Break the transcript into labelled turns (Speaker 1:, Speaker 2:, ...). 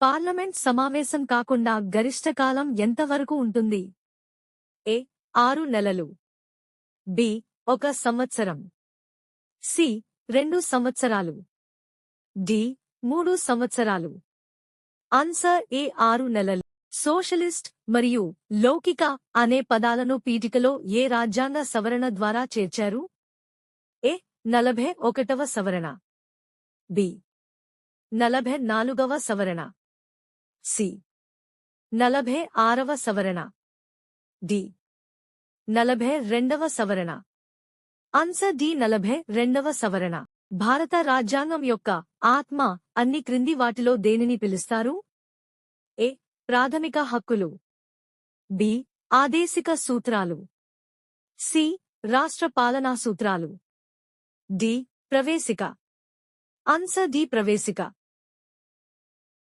Speaker 1: Parliament సమావేశం కాకుండా గరిష్ట కాలం ఎంతవరకు ఉంటుంది? ఏ 6 నెలలు, బి 1 సంవత్సరం, సి 2 సంవత్సరాలు, డి 3 సంవత్సరాలు. ఆన్సర్ ఏ 6 నెలలు. సోషలిస్ట్ మరియు లౌకిక అనే పదాలను పీఠికలో ఏ రాజ్యాంగ సవరణ ద్వారా చేర్చారు? ఏ 41వ సవరణ, బి 44వ సవరణ, సి 46వ సవరణ, డి 42వ సవరణ. ఆన్సర్ డి 42వ సవరణ. భారత రాజ్యాంగం యొక్క ఆత్మ అన్ని క్రింది వాటిలో దేనిని పిలుస్తారు? ఏ ప్రాథమిక హక్కులు, బి ఆదేశిక సూత్రాలు, సి రాష్ట్ర పాలనా సూత్రాలు, డి ప్రవేశిక. Answer D ప్రవేశిక.